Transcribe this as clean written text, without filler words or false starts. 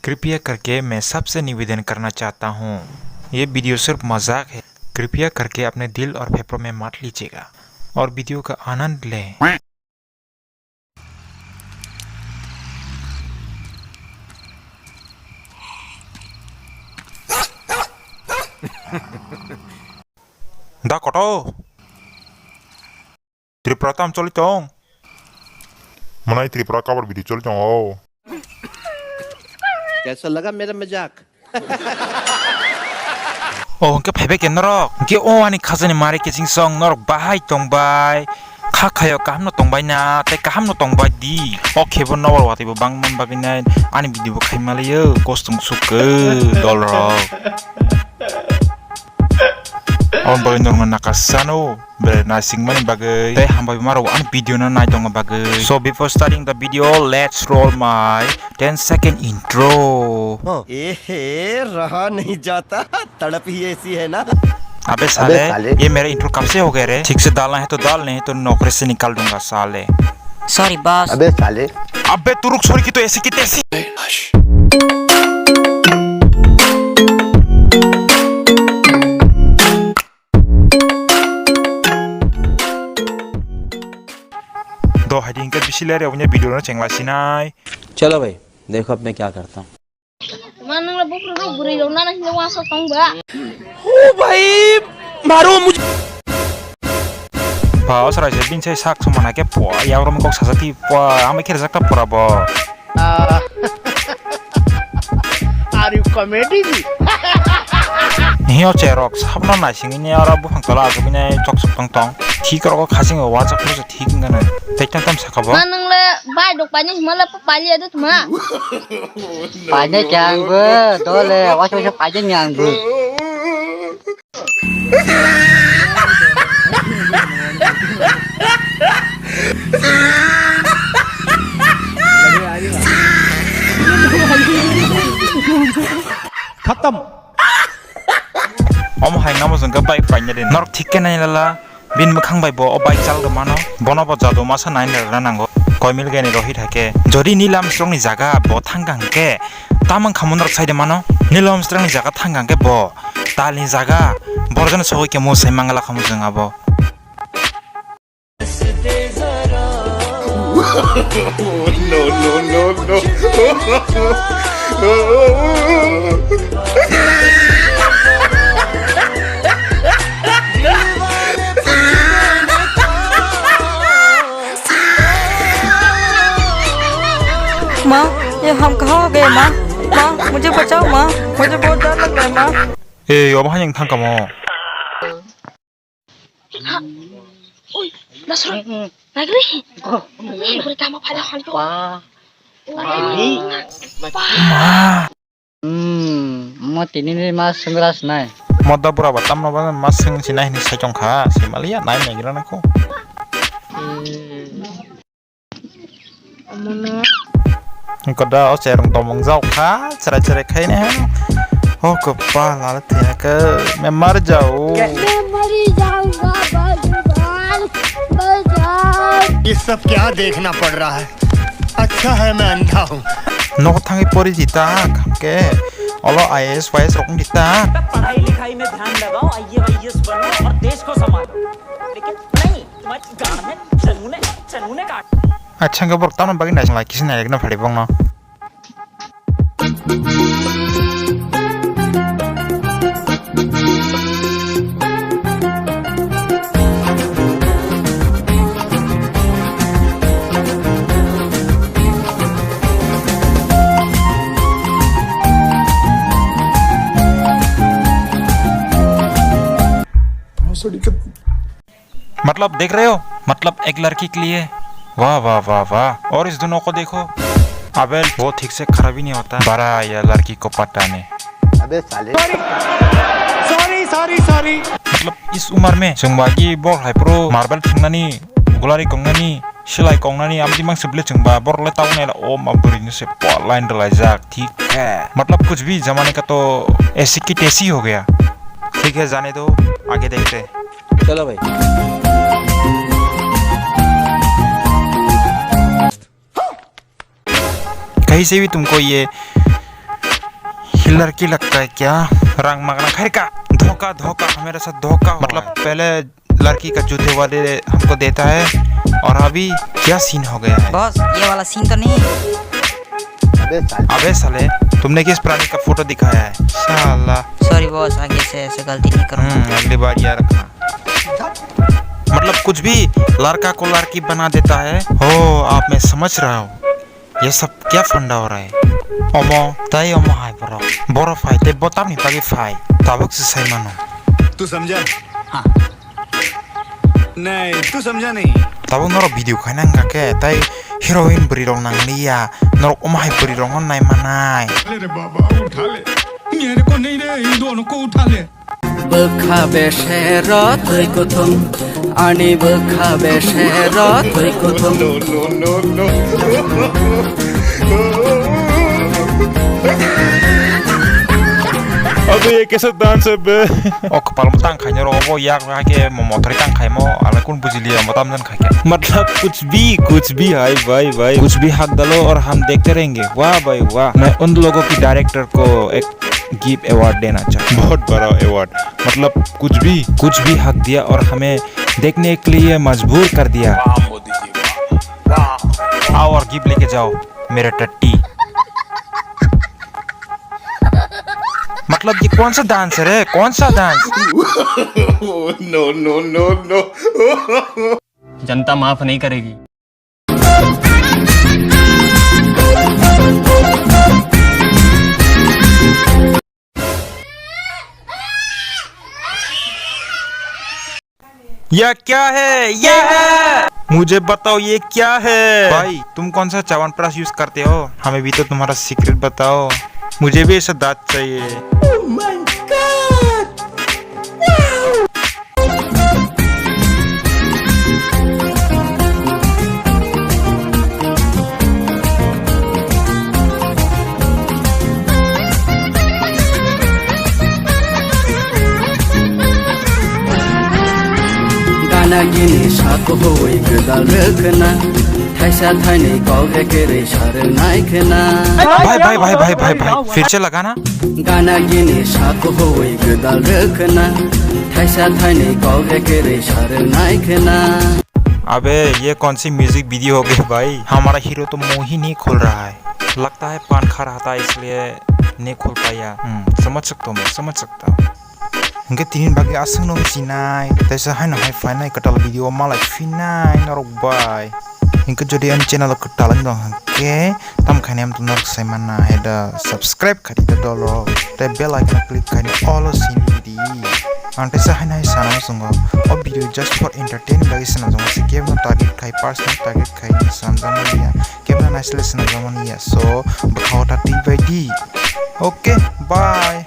कृपया करके मैं सबसे निवेदन करना चाहता हूँ, ये वीडियो सिर्फ मजाक है। कृपया करके अपने दिल और फेफड़ों में मत लीजिएगा और वीडियो का आनंद लें। दा कटो त्रिपुरा ताम चली चोंग मनाई त्रिपुरा काबर वीडियो चल जाओ। कैसा लगा मेरा मजाक? के फेबे के नरक के ओ आनी खाजनि मारे के सिंग सong नरक बाहाय तंबाय खाखायो काम न तंबाय ना ते काम न तंबाय दी ओ खेबो नवर वातेबो बांगमन बागिनाय आनी भिडियो खाइमालायो कस्टम सुके dollar on bagai dong nakasano be nasing mani bagai teh hambai maro an video na nai dong bagai. So before starting the video, let's roll my 10-second intro. रहा नहीं जाता, तड़प ही ऐसी है ना। अबे साले ये मेरा इंट्रो कब से हो गया रे? ठीक से डालना है तो डाल, नहीं तो नौकरी से निकाल दूंगा साले। Sorry boss. अबे साले अबे तू रुक, सॉरी की तो ऐसी की तैसी। दो हाइडिंग के बिसिले रे उन्हें वीडियो ना चेंगला सिनाई। चलो भाई देखो अब मैं क्या करता हूँ। ओ भाई मारो मुझे। भाव सराय से बिन से साक समाना के पुआ यावर में कोक सासाती पुआ हमें खेल सकता पुरा बो। आर यू कॉमेडी जी? हियो चेरोक साबना नासिंग ने यार अब हंगतला आजो बिने चक चक तंग तंग ठीक करो खासिंग वाचा खुलो ठीक गने तेतन तम सकाबो नंगले बाय दok pani मला पाली ada तुमा पाजे चांगबो तोले वाचा पाजे न्यांगबो खत्म। om hai ngamo jeng ka bike paine den nor ठीक के नाय लला बिन मखां बाय बो बाइक चाल द मानो बनो ब जादो मासा नाय ना नांगो कय मिल गेनि रहि थाके जदि नीलाम स्ट्रंग नि जागा ब थांगां के तामं खामन रक साइदे मानो नीलाम स्ट्रंग नि जागा थांगां के ब तालनि जागा बरजन सगै के मोसाय मांगला खामु जों आबो No no no no. माँ ये हम कहाँ गए माँ? माँ मुझे बचाओ माँ, मुझे बहुत डर लग रहा है माँ। ए अब हां थां कामो ओइ नसर नागरी बरे काम फाले खालको म तिनीले मा संग्रास नाय मद्दा बुरा बातम न बन मास सिं सिनाय नि साइचों खा सिमालिया नाय मेगिरा नाको कदा ओ सेरंग तमंग जाओ खा चरा चरे खाइ ने ओ कप्पा लाल थे के मैं मर जाऊं ये सब क्या देखना पड़ रहा है? अच्छा है मैं अंधा हूँ। नो थांगे पोरी जीता के ओलो आईएएस वाईएस रोकन जीता पढ़ाई लिखाई में ध्यान लगाओ, आईएएस बनो और देश को संभालो। लेकिन नहीं, तुम्हारी गांड में चनूने काट। अच्छा के बरता न बाकी नाइस लाइक किसी ने एकना फड़ी बंग ना मतलब देख रहे हो, मतलब एक लड़की के लिए वाह वाह वाह वाह। और इस दोनों को देखो, अबे वो ठीक से खराब ही नहीं होता बड़ा या लड़की को पटाने। अबे साले सॉरी मतलब इस उम्र में जोंबागी बर हाइप्रो मार्बल फिंगनानी गुलारी कंगनानी सिलाई कंगनानी आमदी मांग सिबले जोंबा बरले ताउने ओ माबुरिनो से लाइन डलाइजा ठीक है। मतलब कुछ भी जमाने का तो ऐसी की तैसी हो गया। ठीक है जाने दो, आगे देखते हैं। चलो भाई कहीं से भी तुमको ये ये लड़की लगता है क्या? रंग मगना खैर का धोखा धोखा हमारे साथ धोखा मतलब पहले लड़की का जूते वाले हमको देता है और अभी क्या सीन हो गया है? बॉस ये वाला सीन तो नहीं। अबे साले तुमने किस प्राणी का फोटो दिखाया है? साला सॉरी बॉस, आगे से ऐसे गलती नहीं करूँगा। अगली बार याद रखना। मतलब कुछ भी लड़का को लड़की बना देता है। हो आप मैं समझ रहा हूँ ये सब क्या फंडा हो रहा है। ओमो ताई ओमो हाय बोरो फाई ते बोताम नहीं पागे फाई ताबक से सही मानो। तू समझा? हाँ। नहीं तू समझा नहीं। ताबक नरो वीडियो खाना के ताई heroin beri rong nang lia norok omai beri rong online manai अरे बाबा उठा ले मेरे को नहीं रे इन दोनों को उठा ले बखा बेशेर तुई कुथुम आनी बखा बेशेर तुई कुथुम अबे ये कैसा डांस है बे? ओ कपाल में टांग खाने रोबो याक के मोटर टांग खाए मो अलग कौन बुझ लिया मतम जन खाए मतलब कुछ भी हाय भाई कुछ भी हक डालो और हम देखते रहेंगे। वाह भाई वाह। मैं उन लोगों की डायरेक्टर को एक गिव अवार्ड देना चाहता हूँ, बहुत बड़ा अवार्ड। मतलब कुछ भी हक दिया और हमें देखने के लिए मजबूर कर दिया। आओ और गिव लेके जाओ मेरे टट्टी। मतलब ये कौन सा डांसर है? कौन सा डांस? नो जनता माफ नहीं करेगी। यह क्या है? मुझे बताओ ये क्या है? भाई तुम कौन सा च्यवनप्राश यूज करते हो? हमें भी तो तुम्हारा सीक्रेट बताओ, मुझे भी ऐसा दांत चाहिए। गाना गिनी साको होई गदाल रखना थैसा थाने कौगे केरे सार नाइखना भाई फिर से लगाना। गाना गिनी साको होई गदाल रखना थैसा थाने कौगे केरे सार नाइखना। अबे ये कौन सी म्यूजिक वीडियो हो गई भाई? हमारा हीरो तो मुंह ही नहीं खोल रहा है, लगता है पान खा रहा था इसलिए नहीं खोल पाया। समझ सकता हूँ, मैं समझ सकता हूँ। Hingga tinin bagi aseng dong sinai, tesa hai na hai fine ketal video malai finai narok bay. Hingga jodian channel ketalan dong hangke, tam kani am tunar sai mana heda subscribe kari ta dolo, te bell icon click kani all sin video. Ante sa hai na hai sana sungo, o video just for entertainment bagi sana zongo si game no target kai personal target kai san zaman ya, game na nice lesson zaman ya. So bakhaw ta TVD. Okay, bye.